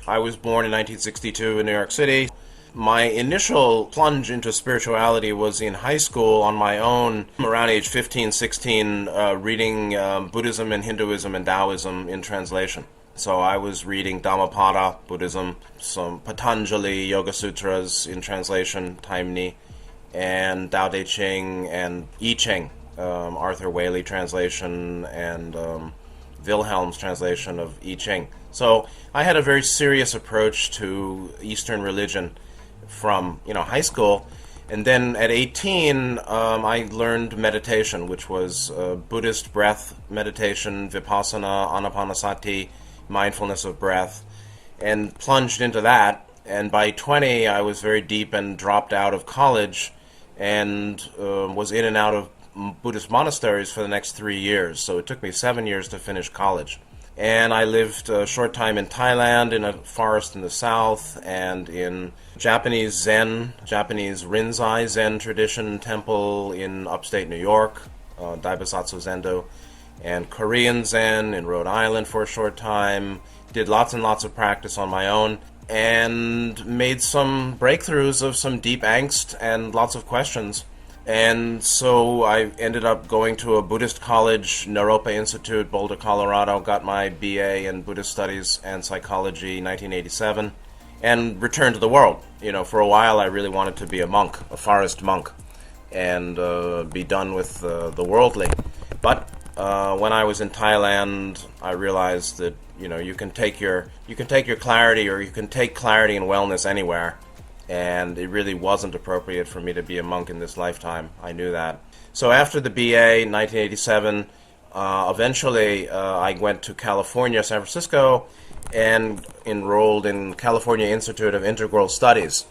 I was born in 1962 in New York City. My initial plunge into spirituality was in high school on my own, around age 15, 16, reading Buddhism and Hinduism and Taoism in translation. So I was reading Dhammapada, Buddhism, some Patanjali Yoga Sutras in translation, Taimni, and Tao Te Ching and I Ching, Arthur Waley translation, and Wilhelm's translation of I Ching. So I had a very serious approach to Eastern religion from high school, and then at 18 I learned meditation, which was Buddhist breath meditation, vipassana, anapanasati, mindfulness of breath, and plunged into that. And by 20 I was very deep and dropped out of college and was in and out of Buddhist monasteries for the next 3 years. So it took me 7 years to finish college. And I lived a short time in Thailand, in a forest in the south, and in Japanese Zen, Japanese Rinzai Zen tradition temple in upstate New York, Daibosatsu Zendo, and Korean Zen in Rhode Island for a short time. Did lots and lots of practice on my own, and made some breakthroughs of some deep angst and lots of questions. And so I ended up going to a Buddhist college, Naropa Institute, Boulder, Colorado, got my BA in Buddhist Studies and Psychology in 1987, and returned to the world. For a while I really wanted to be a monk, a forest monk, and be done with the worldly. But when I was in Thailand, I realized that you can take your clarity, or you can take clarity and wellness anywhere. And it really wasn't appropriate for me to be a monk in this lifetime. I knew that. So after the BA in 1987, eventually I went to California, San Francisco, and enrolled in California Institute of Integral Studies,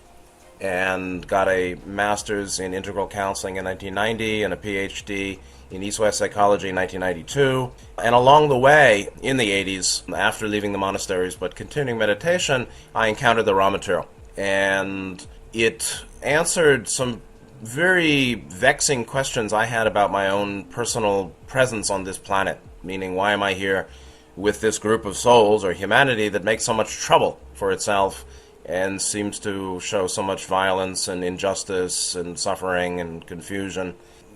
and got a master's in integral counseling in 1990 and a Ph.D. in East-West psychology in 1992. And along the way, in the 80s, after leaving the monasteries but continuing meditation, I encountered the raw material. And it answered some very vexing questions I had about my own personal presence on this planet. Meaning, why am I here with this group of souls, or humanity, that makes so much trouble for itself and seems to show so much violence and injustice and suffering and confusion?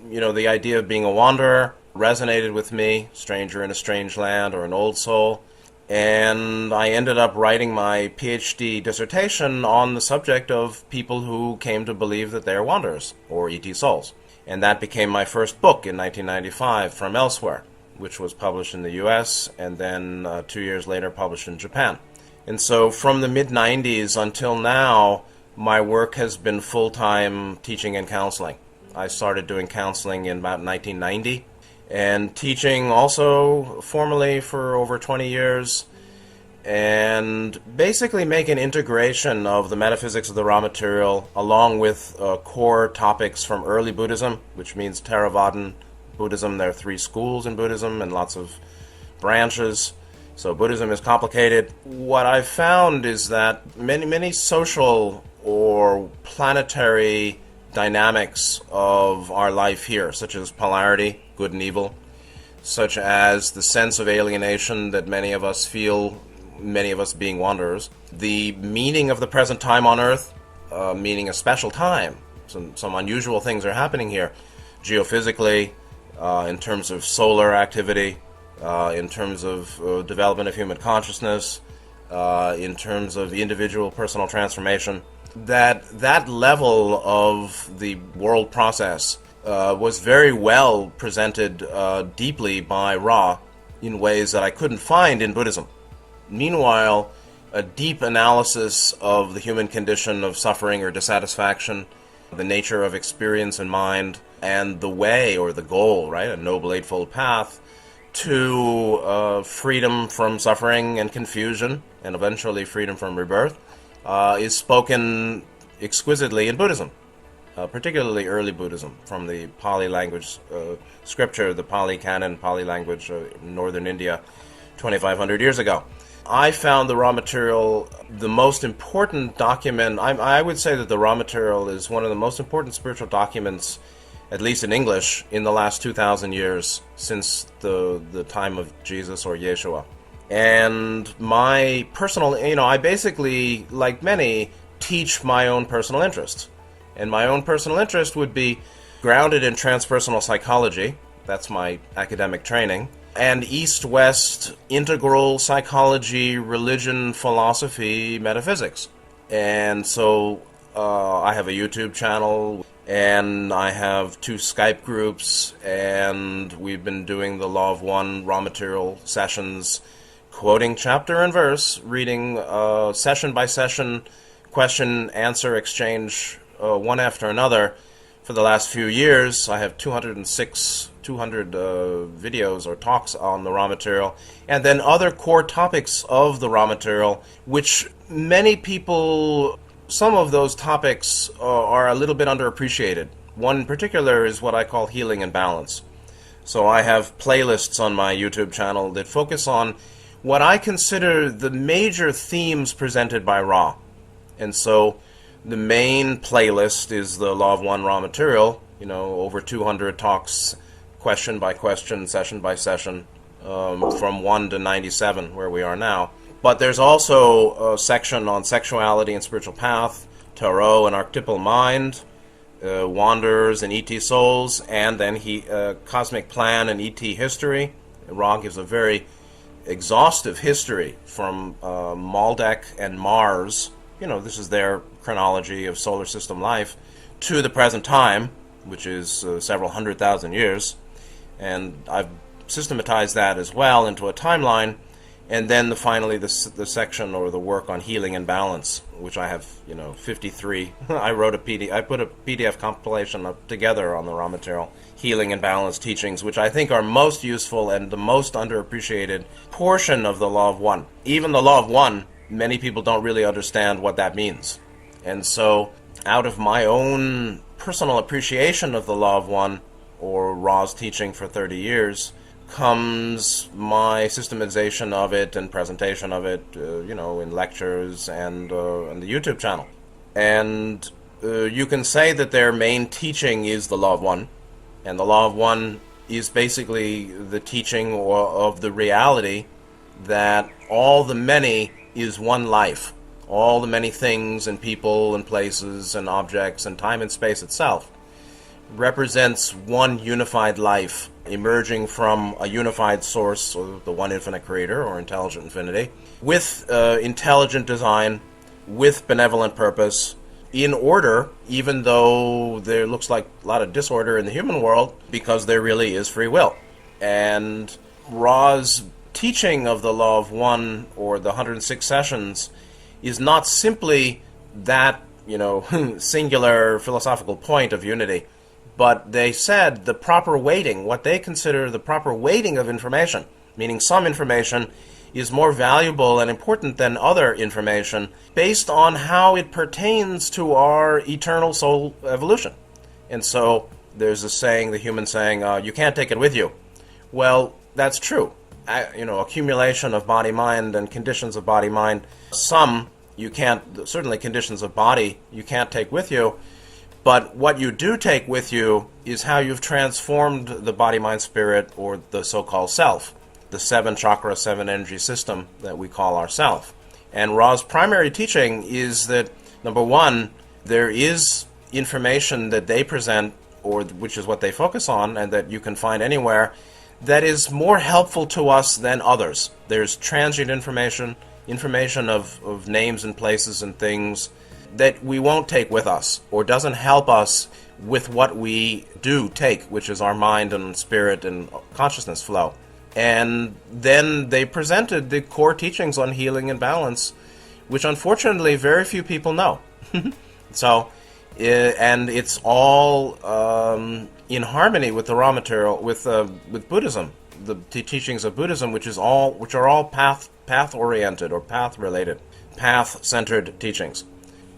The idea of being a wanderer resonated with me, stranger in a strange land, or an old soul. And I ended up writing my Ph.D. dissertation on the subject of people who came to believe that they are wanderers, or ET souls. And that became my first book in 1995, From Elsewhere, which was published in the U.S. and then 2 years later published in Japan. And so from the mid-90s until now, my work has been full-time teaching and counseling. I started doing counseling in about 1990. And teaching also formally for over 20 years, and basically make an integration of the metaphysics of the raw material along with core topics from early Buddhism, which means Theravadan Buddhism. There are 3 schools in Buddhism and lots of branches, so Buddhism is complicated. What I've found is that many social or planetary dynamics of our life here, such as polarity, good and evil, such as the sense of alienation that many of us feel, many of us being wanderers, the meaning of the present time on Earth, meaning a special time. Some unusual things are happening here, geophysically, in terms of solar activity, in terms of development of human consciousness, in terms of individual personal transformation. That level of the world process was very well presented deeply by Ra in ways that I couldn't find in Buddhism. Meanwhile, a deep analysis of the human condition of suffering or dissatisfaction, the nature of experience and mind, and the way, or the goal, right, a Noble Eightfold Path, to freedom from suffering and confusion, and eventually freedom from rebirth, is spoken exquisitely in Buddhism, particularly early Buddhism, from the Pali language scripture, the Pali canon, Pali language, northern India, 2,500 years ago. I found the raw material the most important document. I would say that the raw material is one of the most important spiritual documents, at least in English, in the last 2,000 years since the time of Jesus or Yeshua. And my personal, I basically, like many, teach my own personal interests. And my own personal interest would be grounded in transpersonal psychology. That's my academic training. And East-West integral psychology, religion, philosophy, metaphysics. And so I have a YouTube channel, and I have 2 Skype groups, and we've been doing the Law of One raw material sessions, quoting chapter and verse, reading session by session, question answer exchange one after another for the last few years. I have 200 videos or talks on the raw material, and then other core topics of the raw material, which many people, some of those topics are a little bit underappreciated. One in particular is what I call healing and balance. So I have playlists on my YouTube channel that focus on what I consider the major themes presented by Ra. And so the main playlist is the Law of One raw material, over 200 talks, question by question, session by session, from 1 to 97, where we are now. But there's also a section on sexuality and spiritual path, tarot and archetypal mind, wanderers and ET souls, and then cosmic plan and ET history. Ra gives a very exhaustive history from Maldek and Mars. This is their chronology of solar system life to the present time, which is several 100,000 years. And I've systematized that as well into a timeline. And then finally the section or the work on healing and balance, which I have 53. I put a PDF compilation together on the raw material, healing and balance teachings, which I think are most useful and the most underappreciated portion of the Law of One. Even the Law of One, many people don't really understand what that means. And so out of my own personal appreciation of the Law of One, or Ra's teaching for 30 years, comes my systematization of it and presentation of it, in lectures and the YouTube channel. And you can say that their main teaching is the Law of One, and the Law of One is basically the teaching of the reality that all the many is one life. All the many things and people and places and objects and time and space itself represents one unified life emerging from a unified source, or the one infinite creator, or intelligent infinity, with intelligent design, with benevolent purpose, in order, even though there looks like a lot of disorder in the human world, because there really is free will. And Ra's teaching of the Law of One, or the 106 sessions, is not simply that, singular philosophical point of unity, but they said the proper weighting, what they consider the proper weighting of information, meaning some information is more valuable and important than other information based on how it pertains to our eternal soul evolution. And so there's a saying, the human saying, you can't take it with you. Well, that's true. Accumulation of body-mind and conditions of body-mind, some you can't, certainly conditions of body you can't take with you, but what you do take with you is how you've transformed the body-mind-spirit, or the so-called self, the 7 chakra, 7 energy system that we call ourself. And Ra's primary teaching is that, number one, there is information that they present, or which is what they focus on, and that you can find anywhere, that is more helpful to us than others. There's transient information of names and places and things that we won't take with us, or doesn't help us with what we do take, which is our mind and spirit and consciousness flow. And then they presented the core teachings on healing and balance, which unfortunately very few people know. So, and it's all in harmony with the raw material, with Buddhism, the teachings of Buddhism, which are all path-oriented or path-related, path-centered teachings.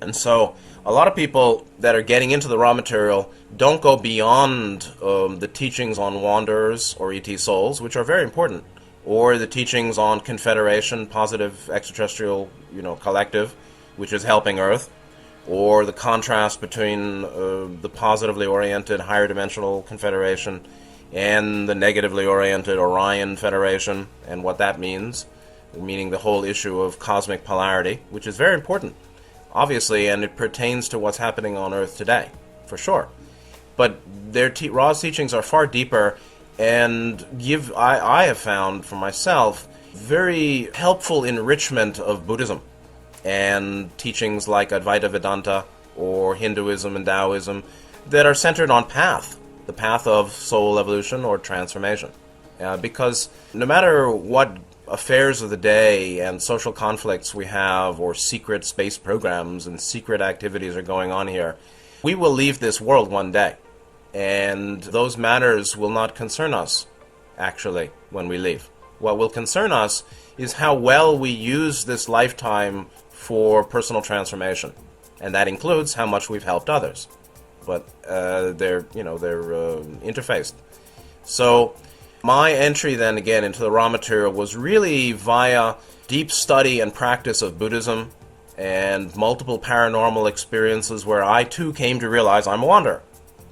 And so a lot of people that are getting into the raw material don't go beyond the teachings on wanderers or ET souls, which are very important, or the teachings on confederation, positive extraterrestrial, collective, which is helping Earth, or the contrast between the positively oriented higher dimensional confederation and the negatively oriented Orion Federation and what that means. meaning the whole issue of cosmic polarity, which is very important, obviously, and it pertains to what's happening on Earth today, for sure. But Ra's teachings are far deeper and I have found for myself, very helpful enrichment of Buddhism and teachings like Advaita Vedanta or Hinduism and Taoism that are centered on the path of soul evolution or transformation. Because no matter what affairs of the day and social conflicts we have, or secret space programs and secret activities are going on here, we will leave this world one day. And those matters will not concern us, actually, when we leave. What will concern us is how well we use this lifetime for personal transformation. And that includes how much we've helped others. But they're interfaced. So my entry then again into the raw material was really via deep study and practice of Buddhism and multiple paranormal experiences where I too came to realize I'm a wanderer.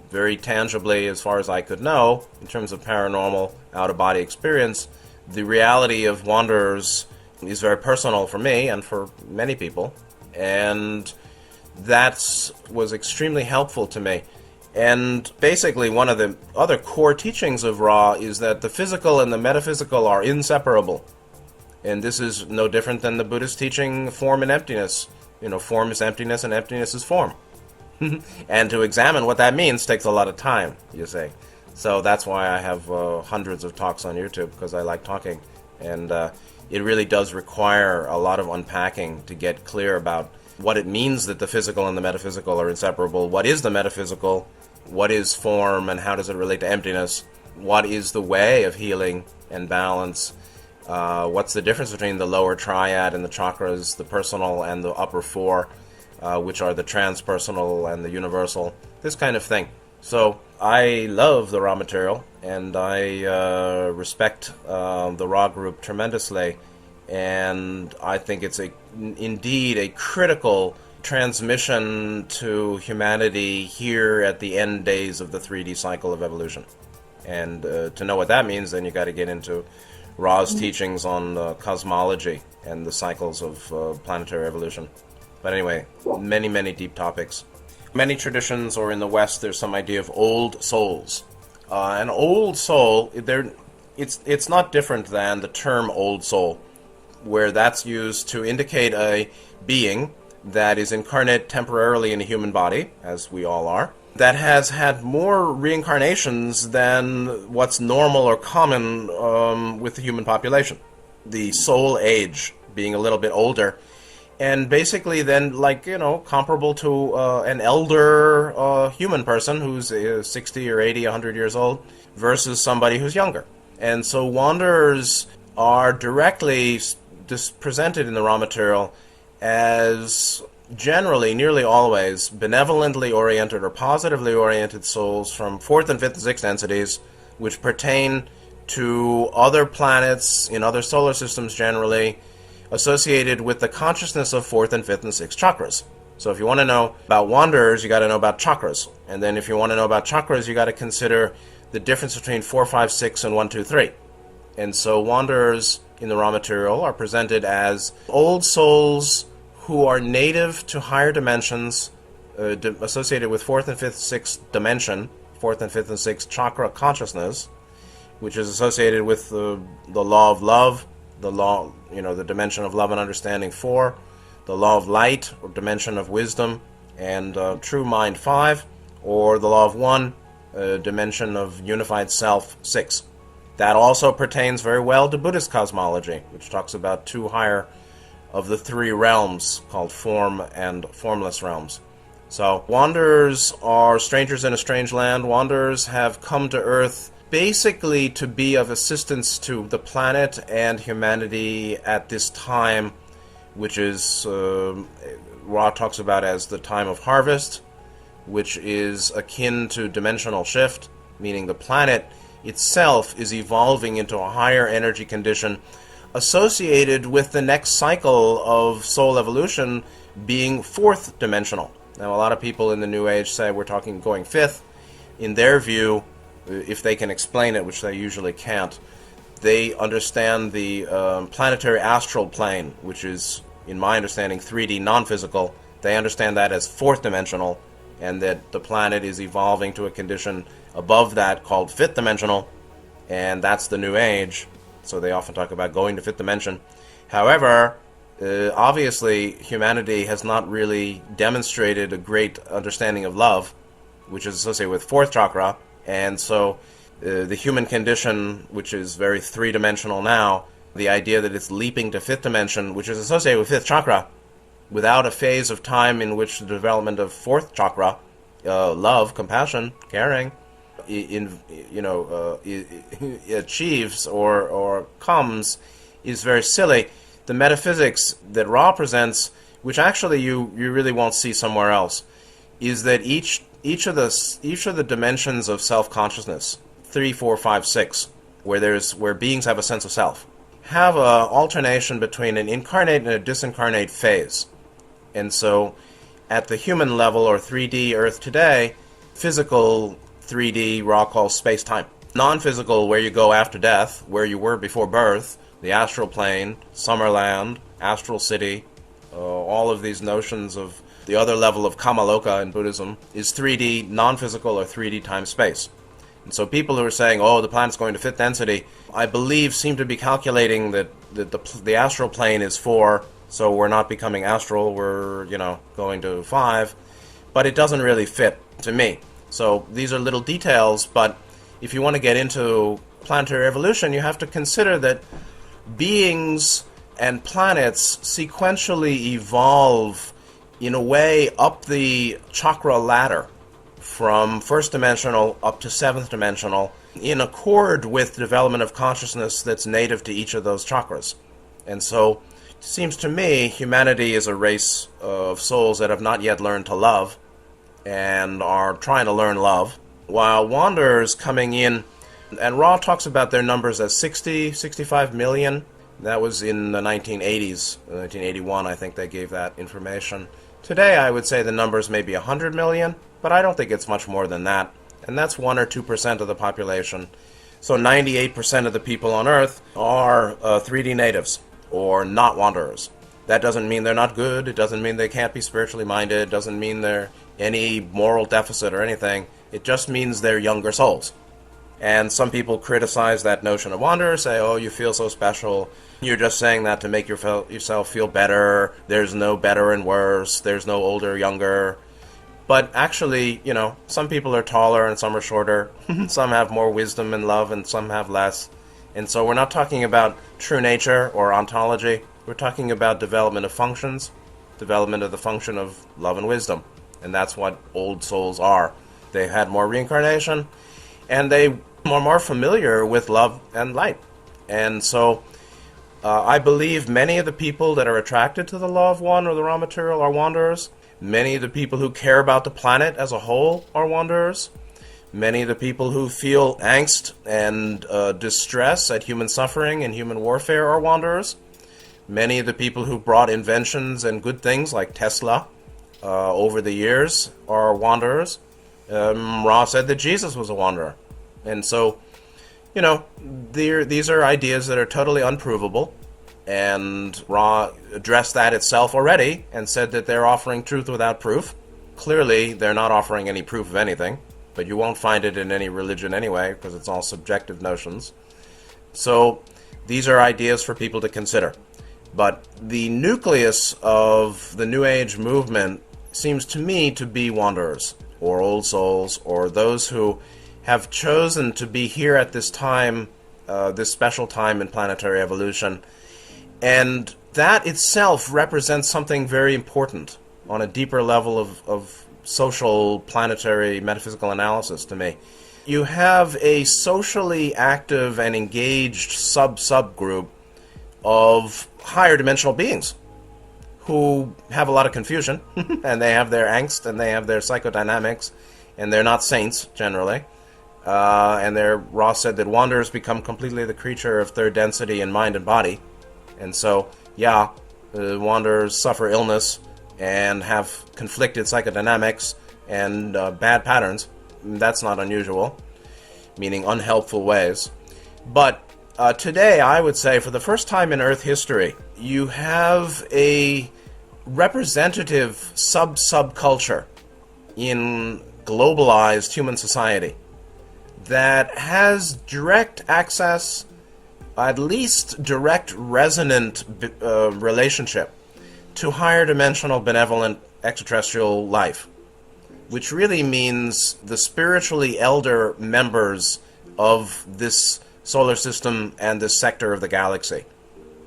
Very tangibly, as far as I could know, in terms of paranormal out-of-body experience, the reality of wanderers is very personal for me and for many people. And that was extremely helpful to me. And basically one of the other core teachings of Ra is that the physical and the metaphysical are inseparable. And this is no different than the Buddhist teaching form and emptiness. Form is emptiness and emptiness is form. And to examine what that means takes a lot of time, you see. So that's why I have hundreds of talks on YouTube, because I like talking. And it really does require a lot of unpacking to get clear about what it means that the physical and the metaphysical are inseparable. What is the metaphysical? What is form, and how does it relate to emptiness? What is the way of healing and balance? What's the difference between the lower triad and the chakras, the personal and the upper four, which are the transpersonal and the universal, this kind of thing. So I love the raw material, and I respect the raw group tremendously, and I think it's indeed a critical transmission to humanity here at the end days of the 3D cycle of evolution. And to know what that means, then you got to get into Ra's teachings on cosmology and the cycles of planetary evolution. But anyway, many, many deep topics. Many traditions, or in the West, there's some idea of old souls. An old soul, it's not different than the term old soul, where that's used to indicate a being that is incarnate temporarily in a human body, as we all are, that has had more reincarnations than what's normal or common with the human population. The soul age being a little bit older, and basically then, comparable to an elder human person who's 60 or 80, 100 years old, versus somebody who's younger. And so wanderers are directly presented in the raw material as generally, nearly always, benevolently oriented or positively oriented souls from 4th and 5th and 6th entities, which pertain to other planets in other solar systems generally, associated with the consciousness of 4th and 5th and 6th chakras. So if you want to know about wanderers, you got to know about chakras. And then if you want to know about chakras, you got to consider the difference between 4, 5, 6, and 1, 2, 3. And so wanderers in the raw material are presented as old souls who are native to higher dimensions, associated with 4th and 5th, 6th dimension, 4th and 5th and 6th chakra consciousness, which is associated with the law of love, the dimension of love and understanding 4, the law of light, or dimension of wisdom, and true mind 5, or the law of 1, dimension of unified self 6. That also pertains very well to Buddhist cosmology, which talks about 2 higher of the 3 realms called form and formless realms. So wanderers are strangers in a strange land. Wanderers have come to Earth basically to be of assistance to the planet and humanity at this time, which is Ra talks about as the time of harvest, which is akin to dimensional shift, meaning the planet itself is evolving into a higher energy condition associated with the next cycle of soul evolution being 4th dimensional. Now, a lot of people in the New Age say we're talking going 5th. In their view, if they can explain it, which they usually can't, they understand the planetary astral plane, which is, in my understanding, 3D non-physical. They understand that as fourth dimensional, and that the planet is evolving to a condition above that called fifth dimensional, and that's the new age. So they often talk about going to fifth dimension. However, obviously, humanity has not really demonstrated a great understanding of love, which is associated with fourth chakra, and so the human condition, which is very three-dimensional now, the idea that it's leaping to fifth dimension, which is associated with fifth chakra, without a phase of time in which the development of fourth chakra, love, compassion, caring, achieves or comes, is very silly. The metaphysics that Ra presents, which actually you really won't see somewhere else, is that each of the dimensions of self-consciousness, 3, 4, 5, 6, where beings have a sense of self, have a alternation between an incarnate and a disincarnate phase. And so at the human level, or 3D Earth today, physical 3D Ra calls space-time. Non-physical, where you go after death, where you were before birth, the astral plane, Summerland, astral city, all of these notions of the other level of Kamaloka in Buddhism, is 3D non-physical or 3D time-space. And so people who are saying, oh, the planet's going to fifth density, I believe seem to be calculating that the astral plane is 4, so we're not becoming astral, we're, going to 5. But it doesn't really fit to me. So these are little details, but if you want to get into planetary evolution, you have to consider that beings and planets sequentially evolve in a way up the chakra ladder from first dimensional up to seventh dimensional in accord with the development of consciousness that's native to each of those chakras. And so it seems to me humanity is a race of souls that have not yet learned to love and are trying to learn love, while wanderers coming in, and Ra talks about their numbers as 65 million. That was in the 1980s, 1981 I think they gave that information. Today I would say the numbers may be 100 million, but I don't think it's much more than that. And that's 1 or 2% of the population. So 98% of the people on Earth are 3D natives, or not wanderers. That doesn't mean they're not good, it doesn't mean they can't be spiritually minded, it doesn't mean they're any moral deficit or anything. It just means they're younger souls. And some people criticize that notion of wanderer, say, oh, you feel so special. You're just saying that to make yourself feel better. There's no better and worse. There's no older, younger. But actually, some people are taller and some are shorter. Some have more wisdom and love and some have less. And so we're not talking about true nature or ontology. We're talking about development of functions, development of the function of love and wisdom. And that's what old souls are. They had more reincarnation, and they are more familiar with love and light. And so I believe many of the people that are attracted to the law of one or the raw material are wanderers. Many of the people who care about the planet as a whole are wanderers. Many of the people who feel angst and distress at human suffering and human warfare are wanderers. Many of the people who brought inventions and good things like Tesla over the years are wanderers. Ra said that Jesus was a wanderer. And so, these are ideas that are totally unprovable. And Ra addressed that itself already and said that they're offering truth without proof. Clearly, they're not offering any proof of anything, but you won't find it in any religion anyway, because it's all subjective notions. So, these are ideas for people to consider. But the nucleus of the New Age movement seems to me to be wanderers, or old souls, or those who have chosen to be here at this time, this special time in planetary evolution. And that itself represents something very important on a deeper level of social, planetary, metaphysical analysis to me. You have a socially active and engaged subgroup of higher dimensional beings who have a lot of confusion, and they have their angst, and they have their psychodynamics, and they're not saints, generally. And Ross said that wanderers become completely the creature of third density in mind and body. And so, wanderers suffer illness and have conflicted psychodynamics and bad patterns. That's not unusual, meaning unhelpful ways. But Today, I would say, for the first time in Earth history, you have a representative subculture in globalized human society that has direct access, at least direct resonant relationship to higher dimensional benevolent extraterrestrial life, which really means the spiritually elder members of this solar system and this sector of the galaxy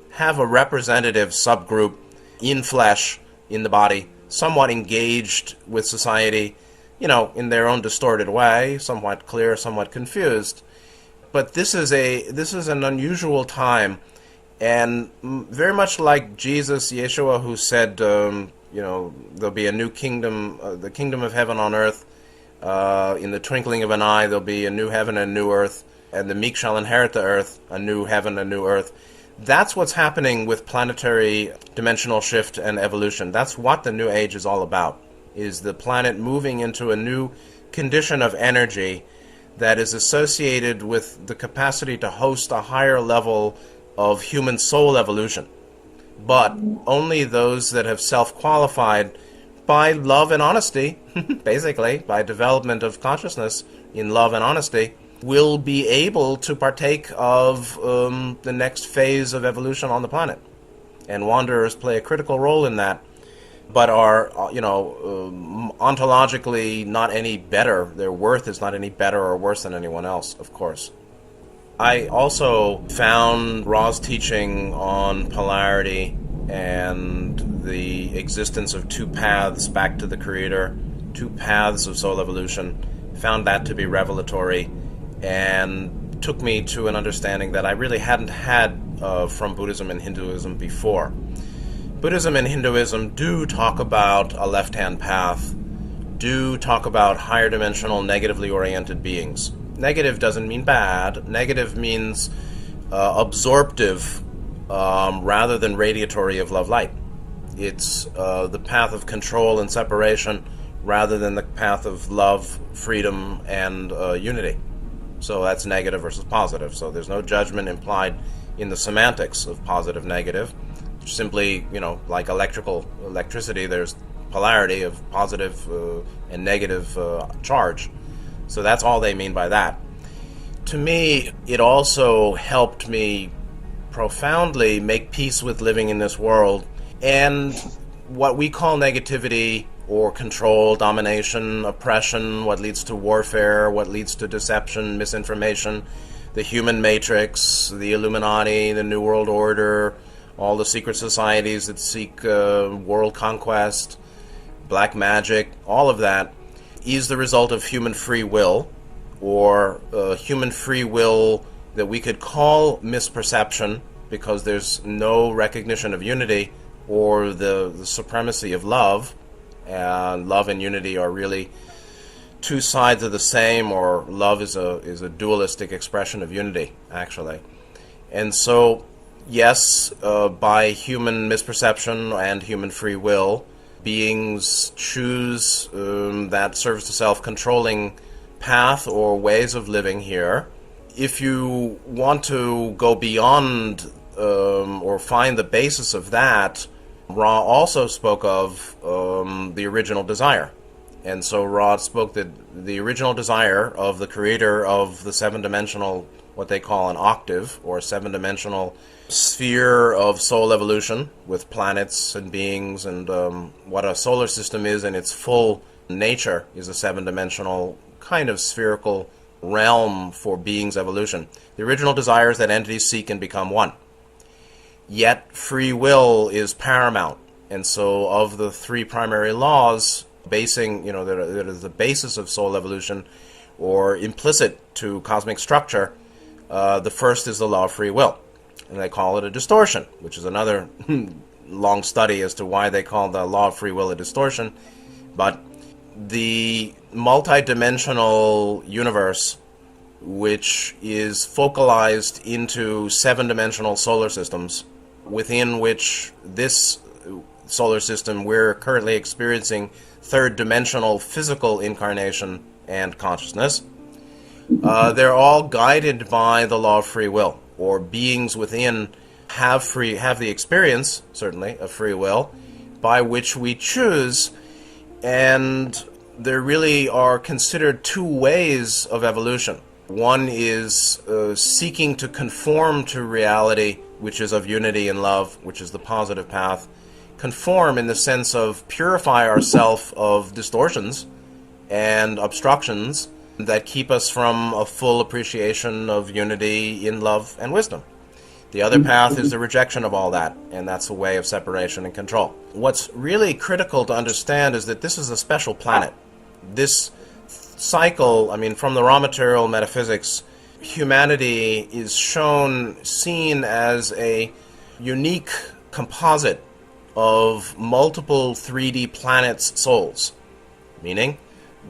have a representative subgroup in flesh, in the body, somewhat engaged with society, in their own distorted way, somewhat clear, somewhat confused. But this is an unusual time, and very much like Jesus, Yeshua, who said, there'll be a new kingdom, the kingdom of heaven on earth. In the twinkling of an eye, there'll be a new heaven and a new earth, and the meek shall inherit the earth, a new heaven, a new earth. That's what's happening with planetary dimensional shift and evolution. That's what the New Age is all about, is the planet moving into a new condition of energy that is associated with the capacity to host a higher level of human soul evolution. But only those that have self-qualified by love and honesty, basically, by development of consciousness in love and honesty, will be able to partake of the next phase of evolution on the planet. And wanderers play a critical role in that, but are, ontologically not any better. Their worth is not any better or worse than anyone else, of course. I also found Ra's teaching on polarity and the existence of two paths back to the Creator, two paths of soul evolution, found that to be revelatory, and took me to an understanding that I really hadn't had from Buddhism and Hinduism before. Buddhism and Hinduism do talk about a left-hand path, do talk about higher dimensional negatively oriented beings. Negative doesn't mean bad. Negative means absorptive rather than radiatory of love light. It's the path of control and separation rather than the path of love, freedom, and unity. So that's negative versus positive. So there's no judgment implied in the semantics of positive, negative. Simply, like electricity, there's polarity of positive and negative charge. So that's all they mean by that. To me, it also helped me profoundly make peace with living in this world. And what we call negativity or control, domination, oppression, what leads to warfare, what leads to deception, misinformation, the human matrix, the Illuminati, the New World Order, all the secret societies that seek world conquest, black magic, all of that is the result of human free will, or human free will that we could call misperception because there's no recognition of unity or the supremacy of love. And love and unity are really two sides of the same, or love is a dualistic expression of unity, actually. And so, yes, by human misperception and human free will, beings choose that serves to self-controlling path or ways of living here. If you want to go beyond or find the basis of that, Ra also spoke of the original desire. And so Ra spoke that the original desire of the creator of the seven-dimensional, what they call an octave, or seven-dimensional sphere of soul evolution with planets and beings, and what a solar system is in its full nature is a seven-dimensional kind of spherical realm for beings' evolution. The original desire is that entities seek and become one. Yet free will is paramount, and so of the three primary laws basing, that is the basis of soul evolution, or implicit to cosmic structure, the first is the law of free will, and they call it a distortion, which is another long study as to why they call the law of free will a distortion. But the multidimensional universe, which is focalized into seven-dimensional solar systems, within which this solar system we're currently experiencing third-dimensional physical incarnation and consciousness. They're all guided by the law of free will. or beings within have the experience, certainly, of free will, by which we choose, and there really are considered two ways of evolution. One is seeking to conform to reality, which is of unity and love, which is the positive path. Conform in the sense of purify ourselves of distortions and obstructions that keep us from a full appreciation of unity in love and wisdom. The other path is the rejection of all that, and that's a way of separation and control. What's really critical to understand is that this is a special planet. This cycle, from the raw material metaphysics, humanity is seen as a unique composite of multiple 3D planets' souls, meaning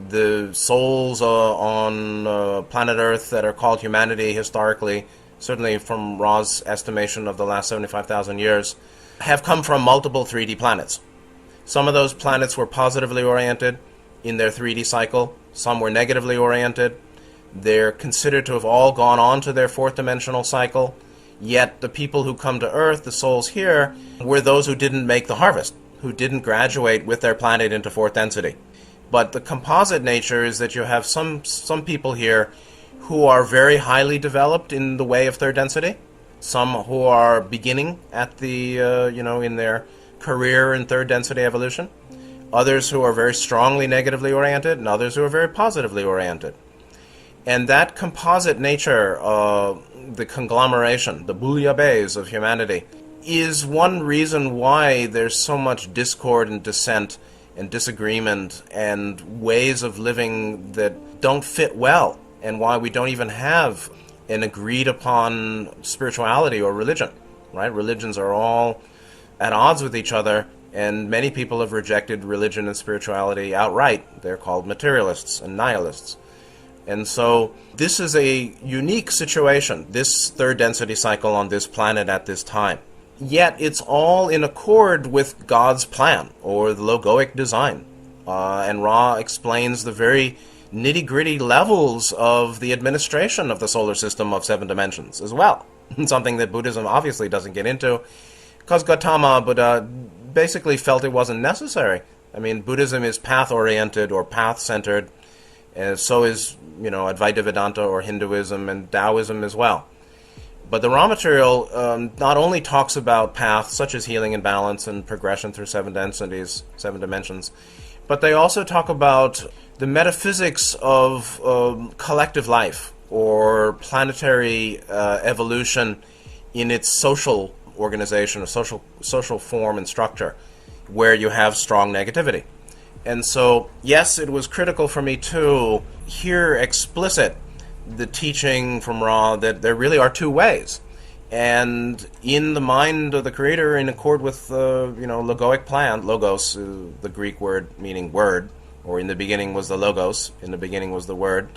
the souls on planet Earth that are called humanity historically, certainly from Ra's estimation of the last 75,000 years, have come from multiple 3D planets. Some of those planets were positively oriented in their 3D cycle. Some were negatively oriented. They're considered to have all gone on to their fourth dimensional cycle. Yet the people who come to Earth, the souls here, were those who didn't make the harvest, who didn't graduate with their planet into fourth density. But the composite nature is that you have some people here who are very highly developed in the way of third density, some who are beginning at the, in their career in third density evolution, others who are very strongly negatively oriented, and others who are very positively oriented. And that composite nature, the conglomeration, the bouillabaisse of humanity, is one reason why there's so much discord and dissent and disagreement and ways of living that don't fit well, and why we don't even have an agreed upon spirituality or religion, right? Religions are all at odds with each other, and many people have rejected religion and spirituality outright. They're called materialists and nihilists. And so this is a unique situation, this third density cycle on this planet at this time. Yet it's all in accord with God's plan, or the logoic design. And Ra explains the very nitty-gritty levels of the administration of the solar system of 7 dimensions as well. Something that Buddhism obviously doesn't get into, because Gautama Buddha basically felt it wasn't necessary. Buddhism is path-oriented or path-centered, and so is, Advaita Vedanta or Hinduism and Taoism as well. But the raw material not only talks about paths such as healing and balance and progression through 7 densities, 7 dimensions, but they also talk about the metaphysics of collective life or planetary evolution in its social organization or social form and structure, where you have strong negativity. And so, yes, it was critical for me to hear explicit the teaching from Ra that there really are two ways. And in the mind of the Creator, in accord with the logoic plan, logos, the Greek word meaning word, or in the beginning was the logos, in the beginning was the word,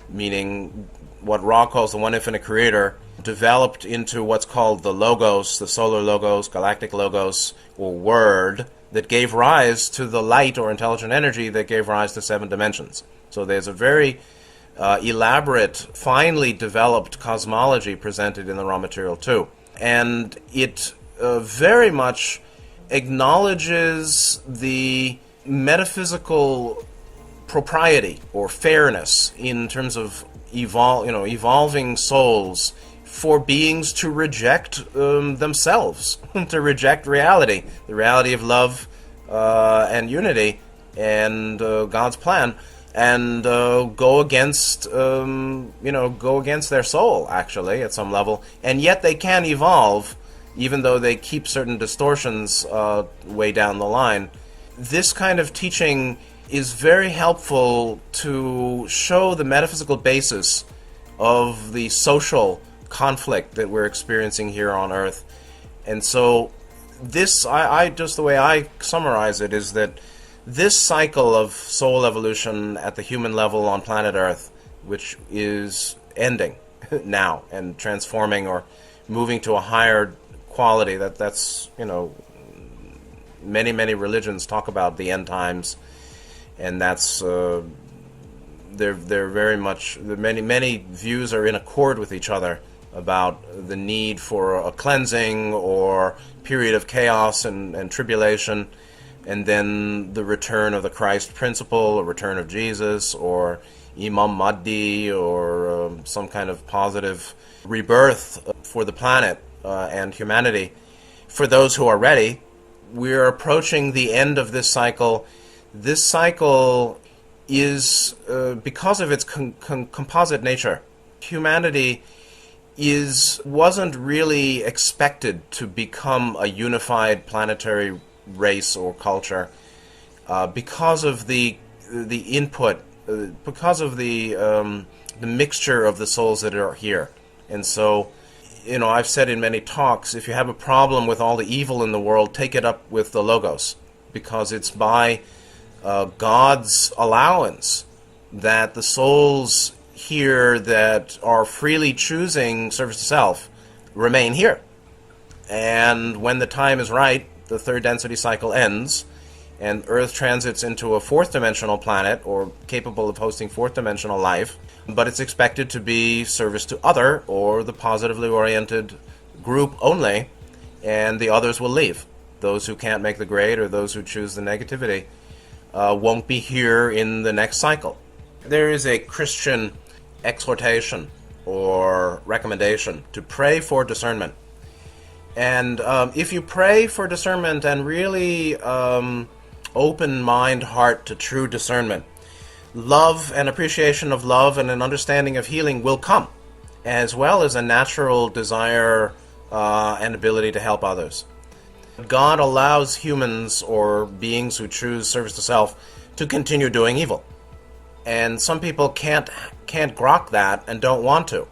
meaning what Ra calls the one infinite Creator, developed into what's called the logos, the solar logos, galactic logos, or word, that gave rise to the light or intelligent energy that gave rise to 7 dimensions. So there's a very elaborate, finely developed cosmology presented in the raw material too. And it very much acknowledges the metaphysical propriety or fairness in terms of evolving souls for beings to reject themselves, to reject reality, the reality of love and unity and God's plan, and go against their soul, actually, at some level. And yet they can evolve, even though they keep certain distortions way down the line. This kind of teaching is very helpful to show the metaphysical basis of the social conflict that we're experiencing here on Earth. And so this, I just the way I summarize it, is that this cycle of soul evolution at the human level on planet Earth, which is ending now and transforming or moving to a higher quality, that's many religions talk about the end times, and that's they're very much, many views are in accord with each other about the need for a cleansing or period of chaos and tribulation, and then the return of the Christ principle, a return of Jesus, or Imam Mahdi, or some kind of positive rebirth for the planet and humanity. For those who are ready, we're approaching the end of this cycle. This cycle is, because of its composite nature, humanity wasn't really expected to become a unified planetary race or culture because of the input, because of the mixture of the souls that are here. And so, I've said in many talks, if you have a problem with all the evil in the world, take it up with the Logos, because it's by God's allowance that the souls here that are freely choosing service to self remain here. And when the time is right, the third density cycle ends, and Earth transits into a fourth dimensional planet, or capable of hosting fourth dimensional life, but it's expected to be service to other, or the positively oriented group only, and the others will leave. Those who can't make the grade, or those who choose the negativity, won't be here in the next cycle. There is a Christian exhortation or recommendation to pray for discernment. And if you pray for discernment and really open mind, heart to true discernment, love and appreciation of love and an understanding of healing will come, as well as a natural desire and ability to help others. God allows humans or beings who choose service to self to continue doing evil. And some people can't grok that and don't want to.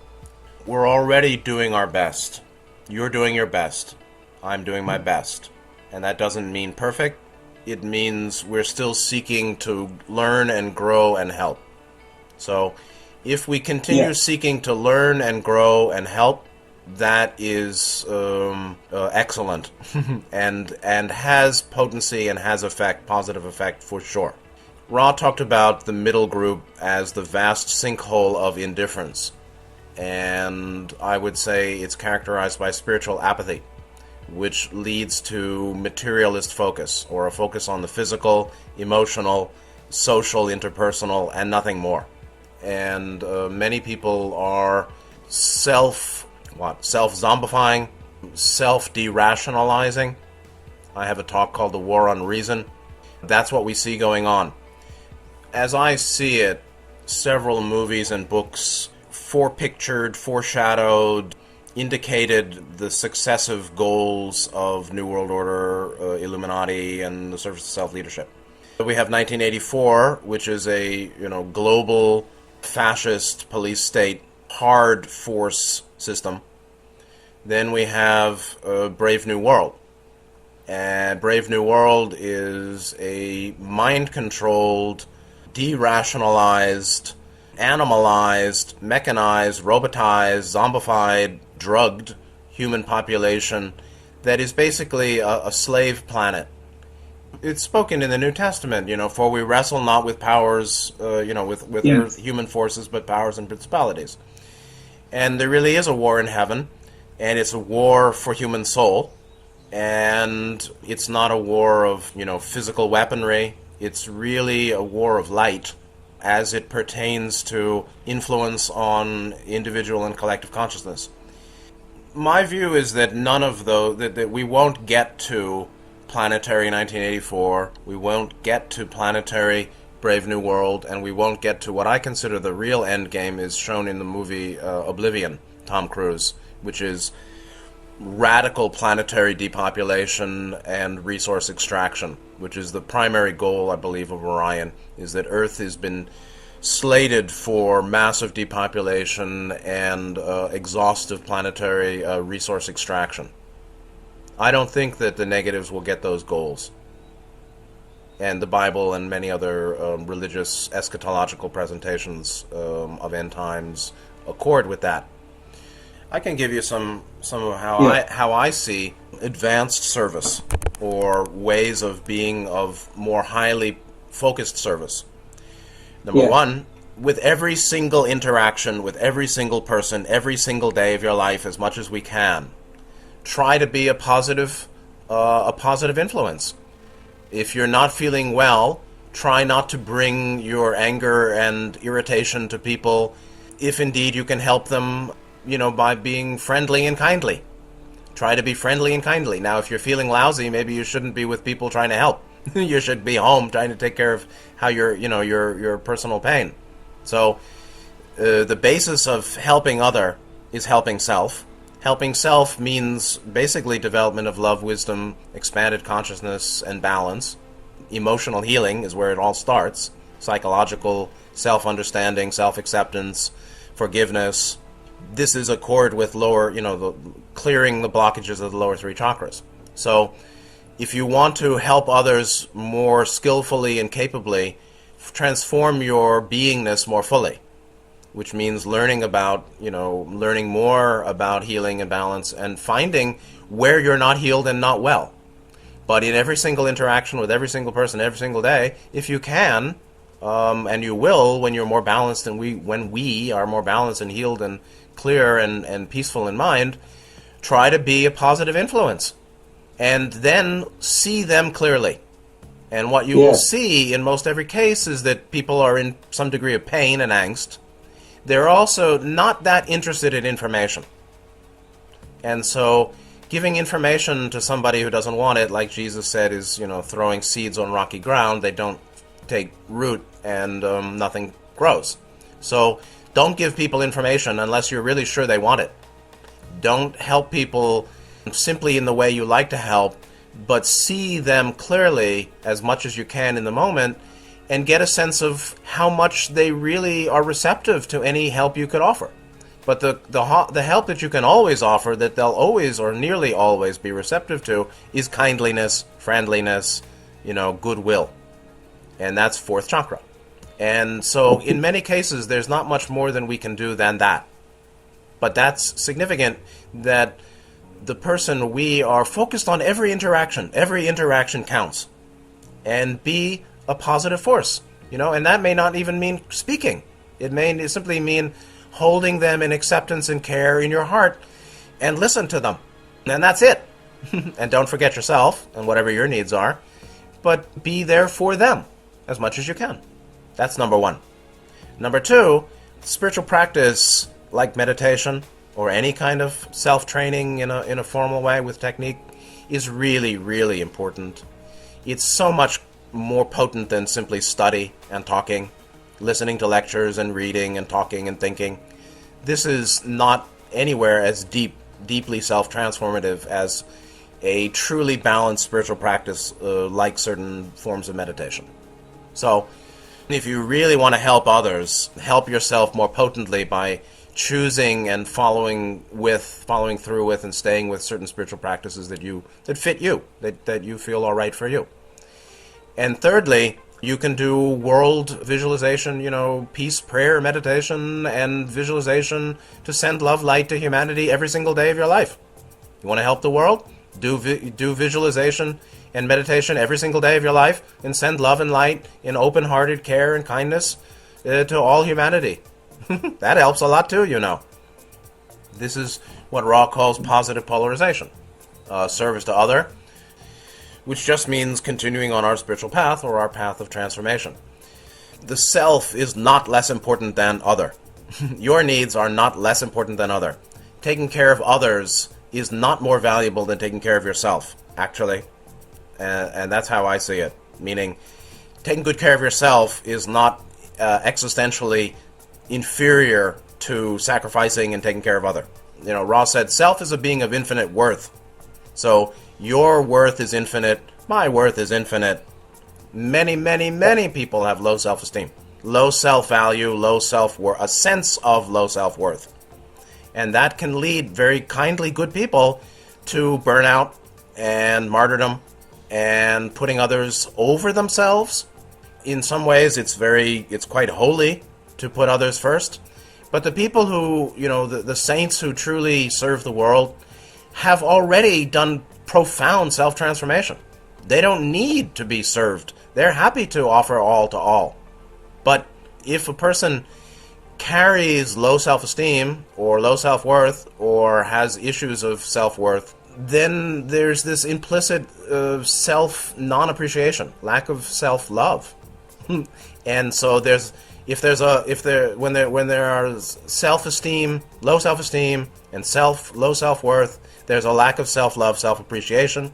We're already doing our best. You're doing your best. I'm doing my best. And that doesn't mean perfect. It means we're still seeking to learn and grow and help. So if we continue seeking to learn and grow and help, that is excellent and has potency and has effect, positive effect for sure. Ra talked about the middle group as the vast sinkhole of indifference, and I would say it's characterized by spiritual apathy, which leads to materialist focus, or a focus on the physical, emotional, social, interpersonal, and nothing more. And many people are self-zombifying, self-derationalizing. I have a talk called The War on Reason. That's what we see going on. As I see it, several movies and books forepictured, foreshadowed, indicated the successive goals of New World Order, Illuminati, and the service to self-leadership. We have 1984, which is a global fascist police state, hard force system. Then we have Brave New World. And Brave New World is a mind-controlled, derationalized, animalized, mechanized, robotized, zombified, drugged human population that is basically a slave planet. It's spoken in the New Testament, for we wrestle not with powers, with earth, human forces, but powers and principalities. And there really is a war in heaven, and it's a war for human soul, and it's not a war of, physical weaponry. It's really a war of light as it pertains to influence on individual and collective consciousness. My view is that none of those, that we won't get to planetary 1984, we won't get to planetary Brave New World, and we won't get to what I consider the real end game is shown in the movie Oblivion, Tom Cruise, which is radical planetary depopulation and resource extraction, which is the primary goal, I believe, of Orion, is that Earth has been slated for massive depopulation and exhaustive planetary resource extraction. I don't think that the negatives will get those goals. And the Bible and many other religious eschatological presentations of end times accord with that. I can give you some of how I see advanced service, or ways of being of more highly focused service. Number one, with every single interaction, with every single person, every single day of your life, as much as we can, try to be a positive influence. If you're not feeling well, try not to bring your anger and irritation to people, if indeed you can help them, by being friendly and kindly. Try to be friendly and kindly. Now, if you're feeling lousy, maybe you shouldn't be with people trying to help. You should be home trying to take care of how your personal pain. So the basis of helping other is helping self. Helping self means basically development of love, wisdom, expanded consciousness, and balance. Emotional healing is where it all starts. Psychological self-understanding, self-acceptance, forgiveness. This is accord with lower, clearing the blockages of the lower three chakras. So if you want to help others more skillfully and capably, transform your beingness more fully, which means learning more about healing and balance and finding where you're not healed and not well. But in every single interaction with every single person every single day, if you can, and you will when you're more balanced and when we are more balanced and healed and clear and peaceful in mind, try to be a positive influence. And then see them clearly. And what you will see in most every case is that people are in some degree of pain and angst. They're also not that interested in information. And so giving information to somebody who doesn't want it, like Jesus said, is throwing seeds on rocky ground. They don't take root and nothing grows. So don't give people information unless you're really sure they want it. Don't help people simply in the way you like to help, but see them clearly as much as you can in the moment and get a sense of how much they really are receptive to any help you could offer. But the help that you can always offer, that they'll always or nearly always be receptive to, is kindliness, friendliness, goodwill. And that's fourth chakra. And so in many cases, there's not much more than we can do than that. But that's significant that the person, we are focused on every interaction. Every interaction counts. And be a positive force, and that may not even mean speaking. It may simply mean holding them in acceptance and care in your heart and listen to them. And that's it. And don't forget yourself and whatever your needs are, but be there for them as much as you can. That's number one. Number two, spiritual practice like meditation or any kind of self-training in a formal way with technique is really, really important. It's so much more potent than simply study and talking, listening to lectures and reading and talking and thinking. This is not anywhere as deeply self-transformative as a truly balanced spiritual practice like certain forms of meditation. So if you really want to help others, help yourself more potently by choosing and following through with and staying with certain spiritual practices that fit you, that you feel all right for you. And thirdly, you can do world visualization, peace, prayer, meditation, and visualization to send love, light to humanity every single day of your life. You want to help the world? Do visualization and meditation every single day of your life and send love and light in open-hearted care and kindness to all humanity. That helps a lot too, This is what Ra calls positive polarization. Service to other, which just means continuing on our spiritual path or our path of transformation. The self is not less important than other. Your needs are not less important than other. Taking care of others is not more valuable than taking care of yourself, actually. And that's how I see it. Meaning, taking good care of yourself is not existentially inferior to sacrificing and taking care of other. Ra said, self is a being of infinite worth. So your worth is infinite. My worth is infinite. Many, many, many people have low self-esteem, low self-value, low self-worth, a sense of low self-worth. And that can lead very kindly good people to burnout and martyrdom and putting others over themselves. In some ways, it's quite holy to put others first. But the people who, the saints who truly serve the world have already done profound self-transformation. They don't need to be served. They're happy to offer all to all. But if a person carries low self-esteem or low self-worth or has issues of self-worth, then there's this implicit self-non-appreciation, lack of self-love. And so when there are self-esteem, low self-esteem, and low self-worth, there's a lack of self-love, self-appreciation.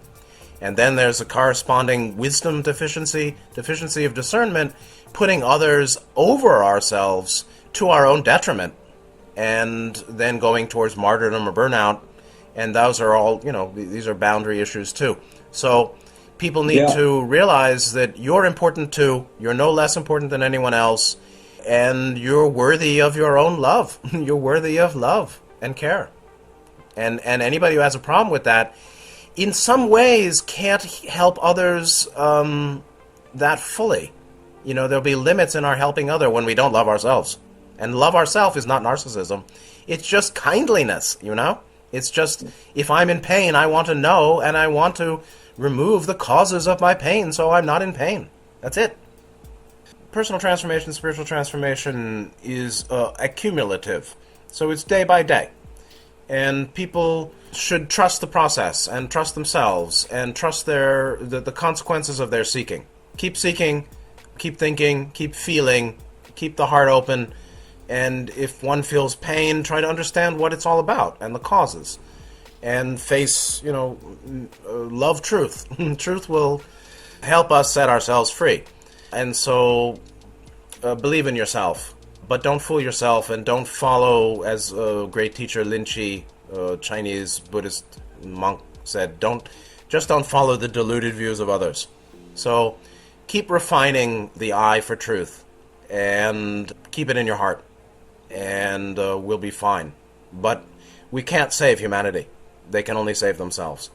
And then there's a corresponding wisdom deficiency of discernment, putting others over ourselves to our own detriment, and then going towards martyrdom or burnout. And those are all, these are boundary issues too. So people need to realize that you're important too. You're no less important than anyone else. And you're worthy of your own love. You're worthy of love and care. And anybody who has a problem with that, in some ways, can't help others that fully. There'll be limits in our helping other when we don't love ourselves. And love ourselves is not narcissism. It's just kindliness, It's just, if I'm in pain, I want to know, and I want to remove the causes of my pain so I'm not in pain. That's it. Personal transformation, spiritual transformation is accumulative. So it's day by day. And people should trust the process and trust themselves and trust the consequences of their seeking. Keep seeking, keep thinking, keep feeling, keep the heart open. And if one feels pain, try to understand what it's all about and the causes. And face, love truth. Truth will help us set ourselves free. And so believe in yourself. But don't fool yourself, and don't follow, as a great teacher Lin Chi, Chinese Buddhist monk, said, don't follow the deluded views of others. So keep refining the eye for truth, and keep it in your heart, and we'll be fine. But we can't save humanity. They can only save themselves.